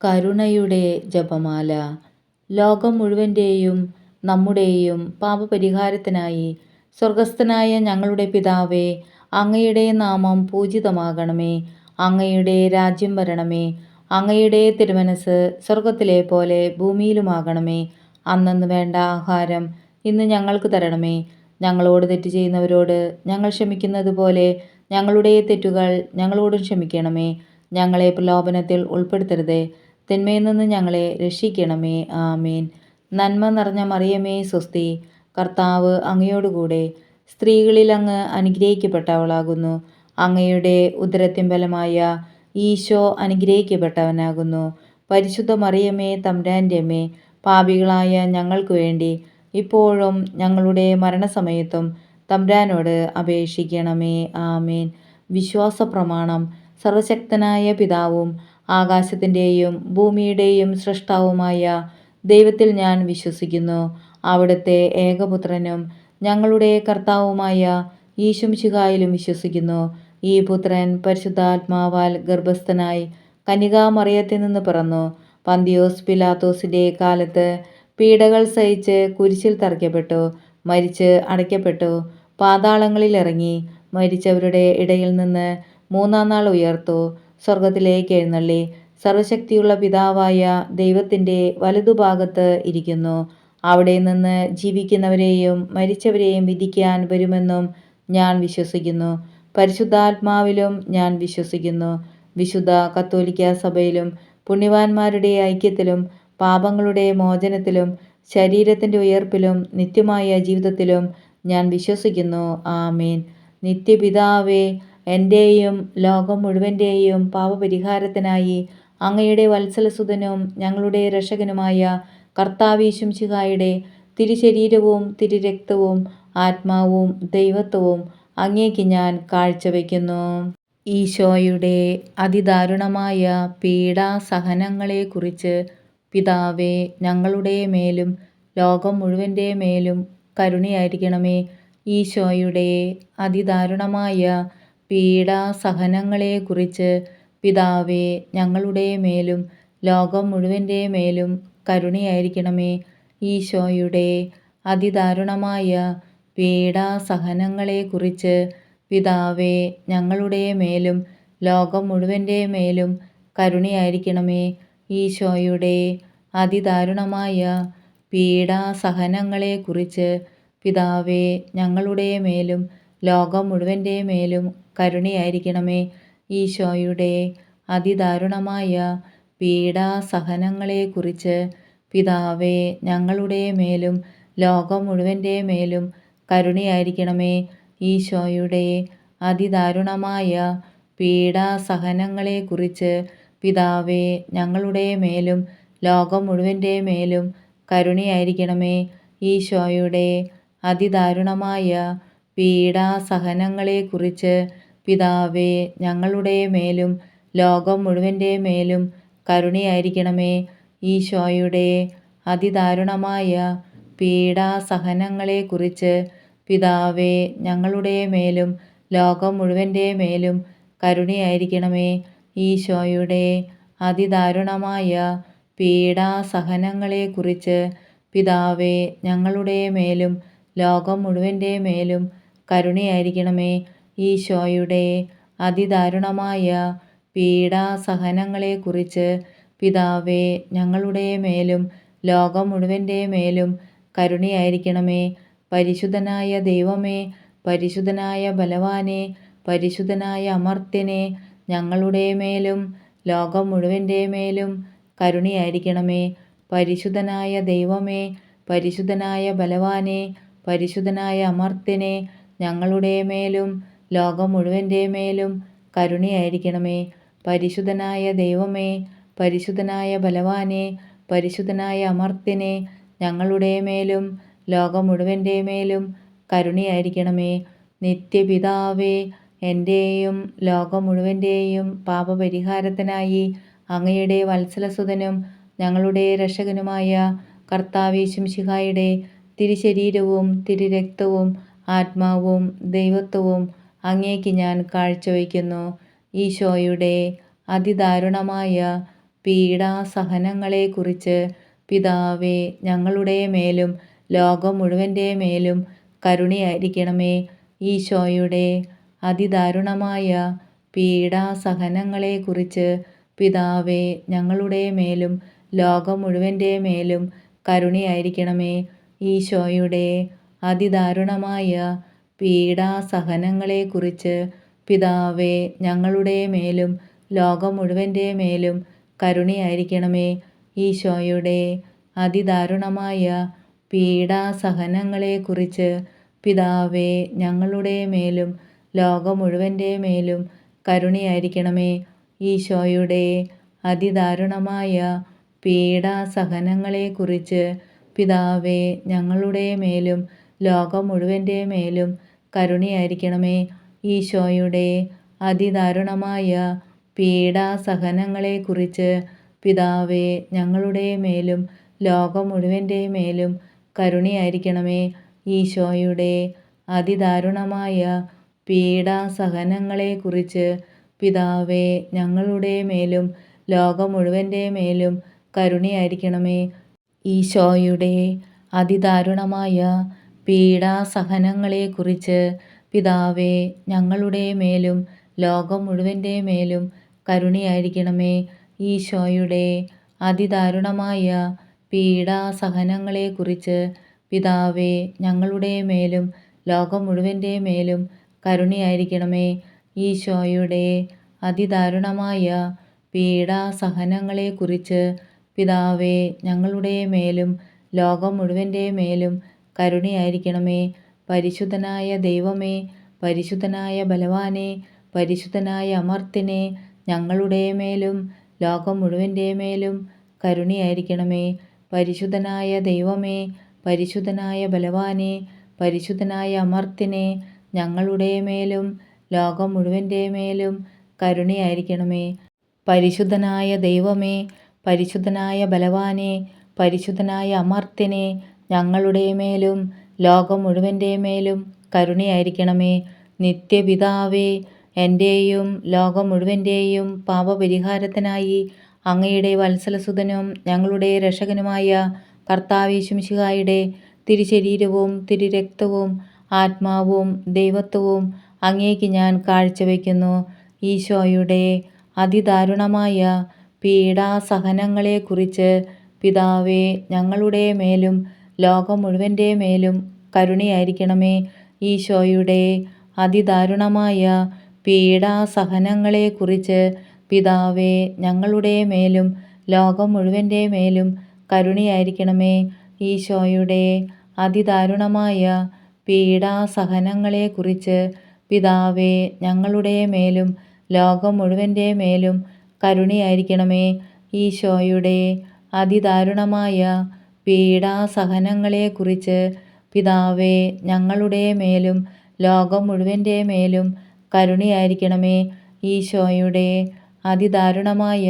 കരുണയുടെ ജപമാല. ലോകം മുഴുവൻ്റെയും നമ്മുടെയും പാപപരിഹാരത്തിനായി സ്വർഗസ്ഥനായ ഞങ്ങളുടെ പിതാവേ, അങ്ങയുടെ നാമം പൂജിതമാകണമേ. അങ്ങയുടെ രാജ്യം വരണമേ. അങ്ങയുടെ തിരുമനസ് സ്വർഗത്തിലെ പോലെ ഭൂമിയിലുമാകണമേ. അന്നന്ന് വേണ്ട ആഹാരം ഇന്ന് ഞങ്ങൾക്ക് തരണമേ. ഞങ്ങളോട് തെറ്റ് ചെയ്യുന്നവരോട് ഞങ്ങൾ ക്ഷമിക്കുന്നത് പോലെ ഞങ്ങളുടെ തെറ്റുകൾ ഞങ്ങളോടും ക്ഷമിക്കണമേ. ഞങ്ങളെ പ്രലോഭനത്തിൽ ഉൾപ്പെടുത്തരുതേ, തിന്മയിൽ നിന്ന് ഞങ്ങളെ രക്ഷിക്കണമേ. ആമേൻ. നന്മ നിറഞ്ഞ മറിയമേ സ്വസ്തി, കർത്താവ് അങ്ങയോടുകൂടെ സ്ത്രീകളിൽ അങ്ങ് അനുഗ്രഹിക്കപ്പെട്ടവളാകുന്നു. അങ്ങയുടെ ഉദരത്തിൻ ഫലമായ ഈശോ അനുഗ്രഹിക്കപ്പെട്ടവനാകുന്നു. പരിശുദ്ധ മറിയമേ തമ്പുരാൻ്റെ അമ്മേ, പാപികളായ ഞങ്ങൾക്ക് വേണ്ടി ഇപ്പോഴും ഞങ്ങളുടെ മരണസമയത്തും തമ്പുരാനോട് അപേക്ഷിക്കണമേ. ആമേൻ. വിശ്വാസ പ്രമാണം. സർവശക്തനായ പിതാവും ആകാശത്തിൻ്റെയും ഭൂമിയുടെയും സൃഷ്ടാവുമായ ദൈവത്തിൽ ഞാൻ വിശ്വസിക്കുന്നു. അവിടുത്തെ ഏകപുത്രനും ഞങ്ങളുടെ കർത്താവുമായ ഈശോമിശിഹായിലും വിശ്വസിക്കുന്നു. ഈ പുത്രൻ പരിശുദ്ധാത്മാവാൽ ഗർഭസ്ഥനായി കന്യകാമറിയത്തിൽ നിന്ന് പിറന്നു. പന്തിയോസ് പിലാത്തോസിൻ്റെ കാലത്ത് പീഡകൾ സഹിച്ച് കുരിശിൽ തറയ്ക്കപ്പെട്ടു, മരിച്ച് അടയ്ക്കപ്പെട്ടു, പാതാളങ്ങളിൽ ഇറങ്ങി, മരിച്ചവരുടെ ഇടയിൽ നിന്ന് മൂന്നാം നാൾ ഉയർത്തു, സ്വർഗത്തിലേക്ക് എഴുന്നള്ളി, സർവശക്തിയുള്ള പിതാവായ ദൈവത്തിൻ്റെ വലതുഭാഗത്ത് ഇരിക്കുന്നു. അവിടെ നിന്ന് ജീവിക്കുന്നവരെയും മരിച്ചവരെയും വിധിക്കാൻ വരുമെന്നും ഞാൻ വിശ്വസിക്കുന്നു. പരിശുദ്ധാത്മാവിലും ഞാൻ വിശ്വസിക്കുന്നു. വിശുദ്ധ കത്തോലിക്ക സഭയിലും പുണ്യവാന്മാരുടെ ഐക്യത്തിലും പാപങ്ങളുടെ മോചനത്തിലും ശരീരത്തിൻ്റെ ഉയർപ്പിലും നിത്യമായ ജീവിതത്തിലും ഞാൻ വിശ്വസിക്കുന്നു. ആമേൻ. നിത്യപിതാവേ, എൻ്റെയും ലോകം മുഴുവൻ്റെയും പാപപരിഹാരത്തിനായി അങ്ങയുടെ വത്സലസുതനും ഞങ്ങളുടെ രക്ഷകനുമായ കർത്താവീശുംശിഹായുടെ തിരുശരീരവും തിരുരക്തവും ആത്മാവും ദൈവത്വവും അങ്ങേക്ക് ഞാൻ കാഴ്ചവെക്കുന്നു. ഈശോയുടെ അതിദാരുണമായ പീഡാസഹനങ്ങളെക്കുറിച്ച് പിതാവേ, ഞങ്ങളുടെ മേലും ലോകം മുഴുവൻ്റെ മേലും കരുണയായിരിക്കണമേ. ഈശോയുടെ അതിദാരുണമായ പീഡാസഹനങ്ങളെക്കുറിച്ച് പിതാവേ, ഞങ്ങളുടെ മേലും ലോകം മുഴുവൻ്റെ മേലും കരുണയായിരിക്കണമേ. ഈശോയുടെ അതിദാരുണമായ പീഡാസഹനങ്ങളെക്കുറിച്ച് പിതാവേ, ഞങ്ങളുടെ മേലും ലോകം മുഴുവൻ്റെ മേലും കരുണയായിരിക്കണമേ. ഈശോയുടെ അതിദാരുണമായ പീഡാസഹനങ്ങളെക്കുറിച്ച് പിതാവേ, ഞങ്ങളുടെ മേലും ലോകം മുഴുവൻ്റെ മേലും കരുണയായിരിക്കണമേ. ഈശോയുടെ അതിദാരുണമായ പീഡാസഹനങ്ങളെക്കുറിച്ച് പിതാവേ, ഞങ്ങളുടെ മേലും ലോകം മുഴുവൻ്റെ മേലും കരുണയായിരിക്കണമേ. ഈശോയുടെ അതിദാരുണമായ പീഡാസഹനങ്ങളെക്കുറിച്ച് പിതാവേ, ഞങ്ങളുടെ മേലും ലോകം മുഴുവൻ്റെ മേലും കരുണയായിരിക്കണമേ. ഈശോയുടെ അതിദാരുണമായ പീഡാസഹനങ്ങളെക്കുറിച്ച് പിതാവേ, ഞങ്ങളുടെ മേലും ലോകം മുഴുവൻ്റെ മേലും കരുണയായിരിക്കണമേ. ഈശോയുടെ അതിദാരുണമായ പീഡാസഹനങ്ങളെക്കുറിച്ച് പിതാവേ, ഞങ്ങളുടെ മേലും ലോകം മുഴുവൻ്റെ മേലും കരുണയായിരിക്കണമേ. ഈശോയുടെ അതിദാരുണമായ പീഡാസഹനങ്ങളെക്കുറിച്ച് പിതാവേ, ഞങ്ങളുടെ മേലും ലോകം മുഴുവൻ്റെ മേലും കരുണയായിരിക്കണമേ. ഈശോയുടെ അതിദാരുണമായ പീഡാസഹനങ്ങളെക്കുറിച്ച് പിതാവേ, ഞങ്ങളുടെ മേലും ലോകം മുഴുവൻ്റെ മേലും കരുണയായിരിക്കണമേ. പരിശുദ്ധനായ ദൈവമേ, പരിശുദ്ധനായ ബലവാനെ, പരിശുദ്ധനായ അമർത്യനെ, ഞങ്ങളുടെ മേലും ലോകം മുഴുവൻ്റെ മേലും കരുണയായിരിക്കണമേ. പരിശുദ്ധനായ ദൈവമേ, പരിശുദ്ധനായ ബലവാനെ, പരിശുദ്ധനായ അമർത്യനെ, ഞങ്ങളുടെ മേലും ലോകം മുഴുവൻ്റെ മേലും കരുണയായിരിക്കണമേ. പരിശുദ്ധനായ ദൈവമേ, പരിശുദ്ധനായ ബലവാനെ, പരിശുദ്ധനായ അമർത്യനെ, ഞങ്ങളുടെ മേലും ലോകം മുഴുവൻ്റെ മേലും കരുണയായിരിക്കണമേ. നിത്യപിതാവേ, എൻ്റെയും ലോകം മുഴുവൻ്റെയും പാപപരിഹാരത്തിനായി അങ്ങയുടെ വത്സലസുതനും ഞങ്ങളുടെ രക്ഷകനുമായ കർത്താവീശുംശിഹായുടെ തിരുശരീരവും തിരുരക്തവും ആത്മാവും ദൈവത്വവും അങ്ങേക്ക് ഞാൻ കാഴ്ചവെക്കുന്നു. ഈശോയുടെ അതിദാരുണമായ പീഡാസഹനങ്ങളെക്കുറിച്ച് പിതാവേ ഞങ്ങളുടെ മേലും ലോകം മുഴുവൻ്റെ മേലും കരുണയായിരിക്കണമേ. ഈശോയുടെ അതിദാരുണമായ പീഡാസഹനങ്ങളെക്കുറിച്ച് പിതാവേ ഞങ്ങളുടെ മേലും ലോകം മുഴുവൻ്റെ മേലും കരുണയായിരിക്കണമേ. ഈശോയുടെ അതിദാരുണമായ പീഡാസഹനങ്ങളെക്കുറിച്ച് പിതാവേ ഞങ്ങളുടെ മേലും ലോകം മുഴുവൻ്റെ മേലും കരുണയായിരിക്കണമേ. ഈശോയുടെ അതിദാരുണമായ പീഡാസഹനങ്ങളെക്കുറിച്ച് പിതാവേ ഞങ്ങളുടെ മേലും ലോകം മുഴുവൻ്റെ മേലും കരുണയായിരിക്കണമേ. ഈശോയുടെ അതിദാരുണമായ പീഡാസഹനങ്ങളെക്കുറിച്ച് പിതാവേ ഞങ്ങളുടെ മേലും ലോകം മുഴുവൻ്റെ മേലും കരുണയായിരിക്കണമേ. ഈശോയുടെ അതിദാരുണമായ പീഡാസഹനങ്ങളെക്കുറിച്ച് പിതാവേ ഞങ്ങളുടെ മേലും ലോകം മുഴുവൻ്റെ മേലും കരുണയായിരിക്കണമേ. ഈശോയുടെ അതിദാരുണമായ പീഡാസഹനങ്ങളെക്കുറിച്ച് പിതാവേ ഞങ്ങളുടെ മേലും ലോകം മുഴുവൻ്റെ മേലും കരുണയായിരിക്കണമേ. ഈശോയുടെ അതിദാരുണമായ പീഡാസഹനങ്ങളെക്കുറിച്ച് പിതാവേ ഞങ്ങളുടെ മേലും ലോകം മുഴുവൻ്റെ മേലും കരുണയായിരിക്കണമേ. ഈശോയുടെ അതിദാരുണമായ പീഡാസഹനങ്ങളെക്കുറിച്ച് പിതാവേ ഞങ്ങളുടെ മേലും ലോകം മുഴുവൻ്റെ മേലും കരുണയായിരിക്കണമേ. ഈശോയുടെ അതിദാരുണമായ പീഡാസഹനങ്ങളെക്കുറിച്ച് പിതാവേ ഞങ്ങളുടെ മേലും ലോകം മുഴുവൻ്റെ മേലും കരുണയായിരിക്കണമേ. പരിശുദ്ധനായ ദൈവമേ, പരിശുദ്ധനായ ബലവാനെ, പരിശുദ്ധനായ അമർത്തിനെ, ഞങ്ങളുടെ മേലും ലോകം മുഴുവൻ്റെ മേലും കരുണയായിരിക്കണമേ. പരിശുദ്ധനായ ദൈവമേ, പരിശുദ്ധനായ ബലവാനെ, പരിശുദ്ധനായ അമർത്തിനെ, ഞങ്ങളുടെ മേലും ലോകം മുഴുവൻ്റെ മേലും കരുണയായിരിക്കണമേ. പരിശുദ്ധനായ ദൈവമേ, പരിശുദ്ധനായ ബലവാനെ, പരിശുദ്ധനായ അമർത്തിനെ, ഞങ്ങളുടെ മേലും ലോകം മുഴുവൻ്റെ മേലും കരുണയായിരിക്കണമേ. നിത്യപിതാവേ, എൻ്റെയും ലോകം മുഴുവൻ്റെയും പാപപരിഹാരത്തിനായി അങ്ങയുടെ വത്സലസുതനും ഞങ്ങളുടെ രക്ഷകനുമായ കർത്താവ് യേശുമിശിഹായുടെ തിരുശരീരവും തിരുരക്തവും ആത്മാവും ദൈവത്വവും അങ്ങേക്ക് ഞാൻ കാഴ്ചവെക്കുന്നു. ഈശോയുടെ അതിദാരുണമായ പീഡാസഹനങ്ങളെക്കുറിച്ച് പിതാവേ ഞങ്ങളുടെ മേലും ലോകം മുഴുവൻ്റെ മേലും കരുണയായിരിക്കണമേ. ഈശോയുടെ അതിദാരുണമായ പീഡാസഹനങ്ങളെക്കുറിച്ച് പിതാവേ ഞങ്ങളുടെ മേലും ലോകം മുഴുവൻ്റെ മേലും കരുണയായിരിക്കണമേ. ഈശോയുടെ അതിദാരുണമായ പീഡാസഹനങ്ങളെക്കുറിച്ച് പിതാവേ ഞങ്ങളുടെ മേലും ലോകം മുഴുവൻ്റെ മേലും കരുണയായിരിക്കണമേ. ഈശോയുടെ അതിദാരുണമായ പീഡാസഹനങ്ങളെക്കുറിച്ച് പിതാവേ ഞങ്ങളുടെ മേലും ലോകം മുഴുവൻ്റെ മേലും കരുണയായിരിക്കണമേ. ഈശോയുടെ അതിദാരുണമായ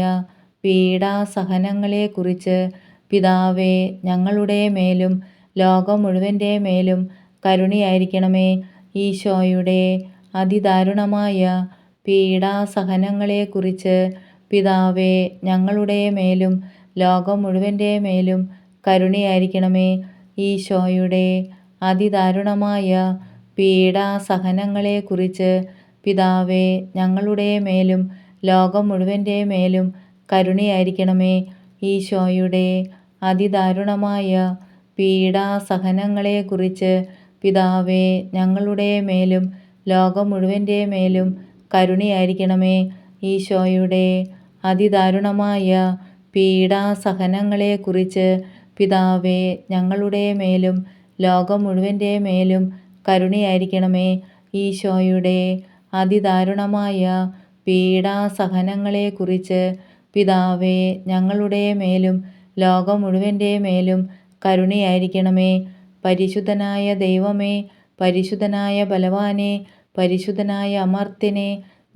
പീഡാസഹനങ്ങളെക്കുറിച്ച് പിതാവേ ഞങ്ങളുടെ മേലും ലോകം മുഴുവൻ്റെ മേലും കരുണയായിരിക്കണമേ. ഈശോയുടെ അതിദാരുണമായ പീഡാസഹനങ്ങളെക്കുറിച്ച് പിതാവേ ഞങ്ങളുടെ മേലും ലോകം മുഴുവൻ്റെ മേലും കരുണയായിരിക്കണമേ. ഈശോയുടെ അതിദാരുണമായ പീഡാസഹനങ്ങളെക്കുറിച്ച് പിതാവേ ഞങ്ങളുടെ മേലും ലോകം മുഴുവൻ്റെ മേലും കരുണയായിരിക്കണമേ. ഈശോയുടെ അതിദാരുണമായ പീഡാസഹനങ്ങളെക്കുറിച്ച് പിതാവേ ഞങ്ങളുടെ മേലും ലോകം മുഴുവൻ്റെ മേലും കരുണയായിരിക്കണമേ. ഈശോയുടെ അതിദാരുണമായ പീഡാസഹനങ്ങളെക്കുറിച്ച് പിതാവേ ഞങ്ങളുടെ മേലും ലോകം മുഴുവൻ്റെ മേലും കരുണയായിരിക്കണമേ. ഈശോയുടെ അതിദാരുണമായ പീഡാസഹനങ്ങളെക്കുറിച്ച് പിതാവേ ഞങ്ങളുടെ മേലും ലോകം മുഴുവൻ്റെ മേലും കരുണയായിരിക്കണമേ. പരിശുദ്ധനായ ദൈവമേ, പരിശുദ്ധനായ ബലവാനെ, പരിശുദ്ധനായ അമർത്തിനെ,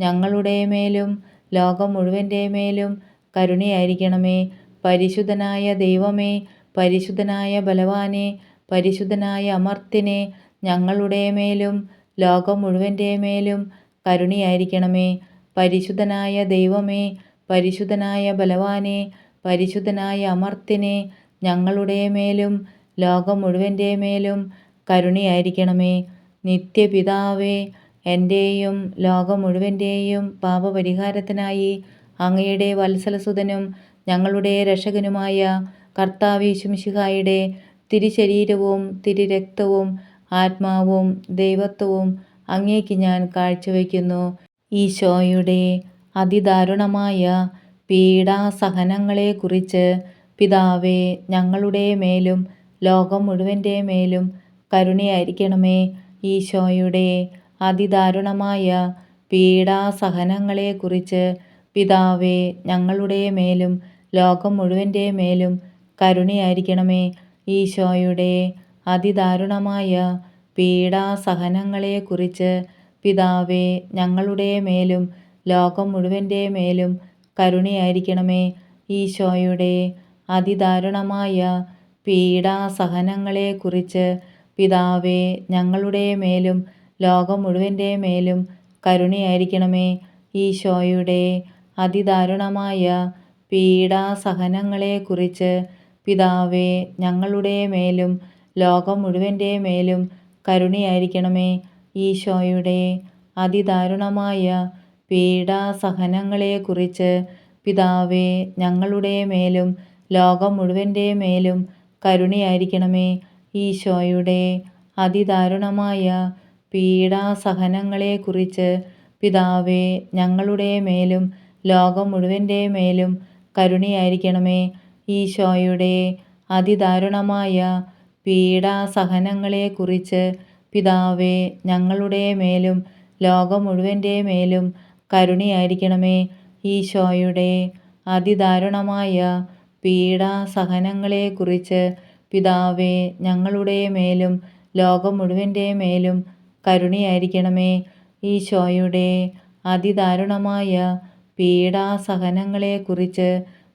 ഞങ്ങളുടെ മേലും ലോകം മുഴുവൻ്റെ മേലും കരുണയായിരിക്കണമേ. പരിശുദ്ധനായ ദൈവമേ, പരിശുദ്ധനായ ബലവാനെ, പരിശുദ്ധനായ അമർത്തിനെ, ഞങ്ങളുടെ മേലും ലോകം മുഴുവൻ്റെ മേലും കരുണയായിരിക്കണമേ. പരിശുദ്ധനായ ദൈവമേ, പരിശുദ്ധനായ ബലവാനെ, പരിശുദ്ധനായ അമർത്യനെ, ഞങ്ങളുടെ മേലും ലോകം മുഴുവൻ്റെ മേലും കരുണയായിരിക്കണമേ. നിത്യപിതാവേ, എൻ്റെയും ലോകം മുഴുവൻ്റെയും പാപപരിഹാരത്തിനായി അങ്ങയുടെ വത്സലസുതനും ഞങ്ങളുടെ രക്ഷകനുമായ കർത്താവ് യേശുമിശിഹായുടെ തിരുശരീരവും തിരുരക്തവും ആത്മാവും ദൈവത്വവും അങ്ങേക്ക് ഞാൻ കാഴ്ചവെക്കുന്നു. ഈശോയുടെ അതിദാരുണമായ പീഡാസഹനങ്ങളെക്കുറിച്ച് പിതാവേ, ഞങ്ങളുടെ മേലും ലോകം മുഴുവൻ്റെ മേലും കരുണയായിരിക്കണമേ. ഈശോയുടെ അതിദാരുണമായ പീഡാസഹനങ്ങളെക്കുറിച്ച് പിതാവേ, ഞങ്ങളുടെ മേലും ലോകം മുഴുവൻ്റെ മേലും കരുണയായിരിക്കണമേ. ഈശോയുടെ അതിദാരുണമായ പീഡാസഹനങ്ങളെക്കുറിച്ച് പിതാവേ, ഞങ്ങളുടെ മേലും ലോകം മുഴുവൻ്റെ മേലും കരുണയായിരിക്കണമേ. ഈശോയുടെ അതിദാരുണമായ പീഡാസഹനങ്ങളെക്കുറിച്ച് പിതാവേ, ഞങ്ങളുടെ മേലും ലോകം മുഴുവൻ്റെ മേലും കരുണയായിരിക്കണമേ. ഈശോയുടെ അതിദാരുണമായ പീഡാസഹനങ്ങളെക്കുറിച്ച് പിതാവേ, ഞങ്ങളുടെ മേലും ലോകം മുഴുവൻ്റെ മേലും കരുണയായിരിക്കണമേ. ഈശോയുടെ അതിദാരുണമായ പീഡാസഹനങ്ങളെക്കുറിച്ച് പിതാവേ, ഞങ്ങളുടെ മേലും ലോകം മുഴുവൻ്റെ മേലും കരുണയായിരിക്കണമേ. ഈശോയുടെ അതിദാരുണമായ പീഡാസഹനങ്ങളെക്കുറിച്ച് പിതാവേ, ഞങ്ങളുടെ മേലും ലോകം മുഴുവൻ്റെ മേലും കരുണയായിരിക്കണമേ. ഈശോയുടെ അതിദാരുണമായ പീഡാസഹനങ്ങളെക്കുറിച്ച് പിതാവേ, ഞങ്ങളുടെ മേലും ലോകം മുഴുവൻ്റെ മേലും കരുണയായിരിക്കണമേ. ഈശോയുടെ അതിദാരുണമായ പീഡാസഹനങ്ങളെക്കുറിച്ച് പിതാവേ, ഞങ്ങളുടെ മേലും ലോകം മുഴുവൻ്റെ മേലും കരുണയായിരിക്കണമേ. ഈശോയുടെ അതിദാരുണമായ പീഡാസഹനങ്ങളെക്കുറിച്ച്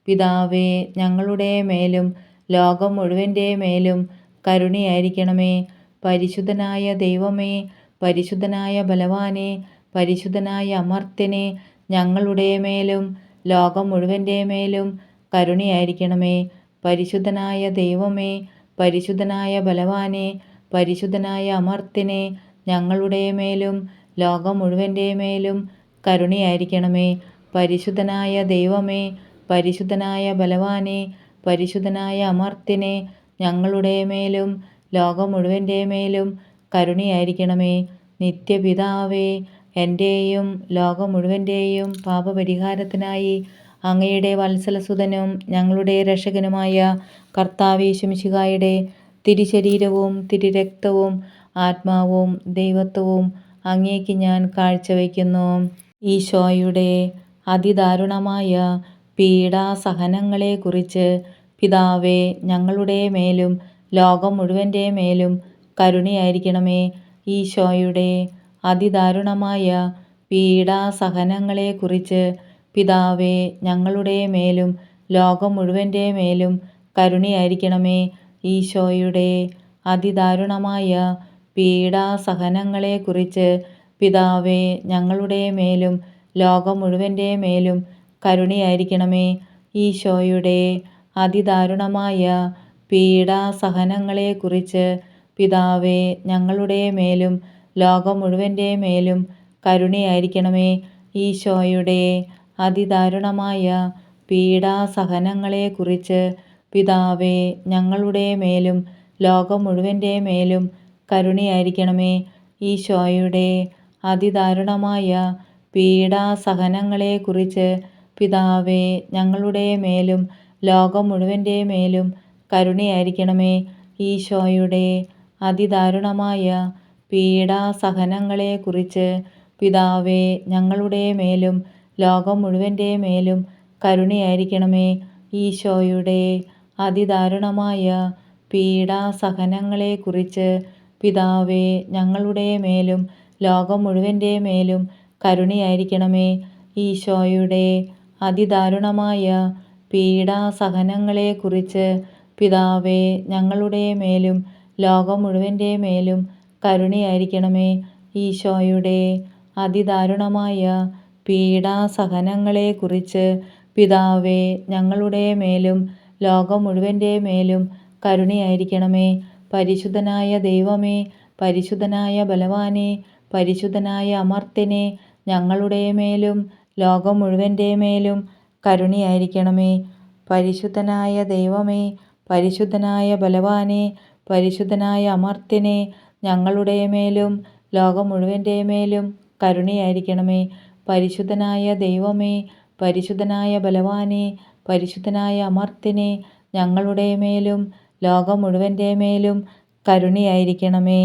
പിതാവേ, ഞങ്ങളുടെ മേലും ലോകം മുഴുവൻ്റെ മേലും കരുണയായിരിക്കണമേ. പരിശുദ്ധനായ ദൈവമേ, പരിശുദ്ധനായ ബലവാനെ, പരിശുദ്ധനായ അമർത്യനെ, ഞങ്ങളുടെ മേലും ലോകം മുഴുവൻ്റെ മേലും കരുണയായിരിക്കണമേ. പരിശുദ്ധനായ ദൈവമേ, പരിശുദ്ധനായ ബലവാനെ, പരിശുദ്ധനായ അമർത്യനെ, ഞങ്ങളുടെ മേലും ലോകം മുഴുവൻ്റെ മേലും കരുണയായിരിക്കണമേ. പരിശുദ്ധനായ ദൈവമേ, പരിശുദ്ധനായ ബലവാനെ, പരിശുദ്ധനായ അമർത്യനെ, ഞങ്ങളുടെ മേലും ലോകം മുഴുവൻ്റെ മേലും കരുണയായിരിക്കണമേ. നിത്യപിതാവേ, എൻ്റെയും ലോകം മുഴുവൻ്റെയും പാപപരിഹാരത്തിനായി അങ്ങയുടെ വത്സലസുതനും ഞങ്ങളുടെ രക്ഷകനുമായ കർത്താവ് യേശുമിശിഹായുടെ തിരുശരീരവും തിരുരക്തവും ആത്മാവും ദൈവത്വവും അങ്ങേക്ക് ഞാൻ കാഴ്ചവെക്കുന്നു. ഈശോയുടെ അതിദാരുണമായ പീഡാസഹനങ്ങളെക്കുറിച്ച് പിതാവേ, ഞങ്ങളുടെ മേലും ലോകം മുഴുവൻ്റെ മേലും കരുണയായിരിക്കണമേ. ഈശോയുടെ അതിദാരുണമായ പീഡാസഹനങ്ങളെക്കുറിച്ച് പിതാവേ, ഞങ്ങളുടെ മേലും ലോകം മുഴുവൻ്റെ മേലും കരുണയായിരിക്കണമേ. ഈശോയുടെ അതിദാരുണമായ പീഡാസഹനങ്ങളെക്കുറിച്ച് പിതാവേ, ഞങ്ങളുടെ മേലും ലോകം മുഴുവൻ്റെ മേലും കരുണയായിരിക്കണമേ. ഈശോയുടെ അതിദാരുണമായ പീഡാസഹനങ്ങളെക്കുറിച്ച് പിതാവേ, ഞങ്ങളുടെ മേലും ലോകം മുഴുവൻ്റെ മേലും കരുണയായിരിക്കണമേ. ഈശോയുടെ അതിദാരുണമായ പീഡാസഹനങ്ങളെക്കുറിച്ച് പിതാവേ, ഞങ്ങളുടെ മേലും ലോകം മുഴുവൻ്റെ മേലും കരുണയായിരിക്കണമേ. ഈശോയുടെ അതിദാരുണമായ പീഡാസഹനങ്ങളെക്കുറിച്ച് പിതാവേ, ഞങ്ങളുടെ മേലും ലോകം മുഴുവൻ്റെ മേലും കരുണയായിരിക്കണമേ. ഈശോയുടെ അതിദാരുണമായ പീഡാസഹനങ്ങളെക്കുറിച്ച് പിതാവേ, ഞങ്ങളുടെ മേലും ലോകം മുഴുവൻ്റെ മേലും കരുണയായിരിക്കണമേ. ഈശോയുടെ അതിദാരുണമായ പീഡാസഹനങ്ങളെക്കുറിച്ച് പിതാവേ, ഞങ്ങളുടെ മേലും ലോകം മുഴുവൻ്റെ മേലും കരുണയായിരിക്കണമേ. ഈശോയുടെ അതിദാരുണമായ പീഡാസഹനങ്ങളെക്കുറിച്ച് പിതാവേ, ഞങ്ങളുടെ മേലും ലോകം മുഴുവൻ്റെ മേലും കരുണയായിരിക്കണമേ. ഈശോയുടെ അതിദാരുണമായ പീഡാസഹനങ്ങളെക്കുറിച്ച് പിതാവേ, ഞങ്ങളുടെ മേലും ലോകം മുഴുവൻ്റെ മേലും കരുണയായിരിക്കണമേ. പരിശുദ്ധനായ ദൈവമേ, പരിശുദ്ധനായ ബലവാനെ, പരിശുദ്ധനായ അമർത്യനെ, ഞങ്ങളുടെ മേലും ലോകം മുഴുവൻ്റെ മേലും കരുണയായിരിക്കണമേ. പരിശുദ്ധനായ ദൈവമേ, പരിശുദ്ധനായ ബലവാനെ, പരിശുദ്ധനായ അമർത്യനെ, ഞങ്ങളുടെ മേലും ലോകം മുഴുവൻ്റെ മേലും കരുണയായിരിക്കണമേ. പരിശുദ്ധനായ ദൈവമേ, പരിശുദ്ധനായ ബലവാനെ, പരിശുദ്ധനായ അമർത്യനെ, ഞങ്ങളുടെ മേലും ലോകം മുഴുവൻ്റെ മേലും കരുണയായിരിക്കണമേ.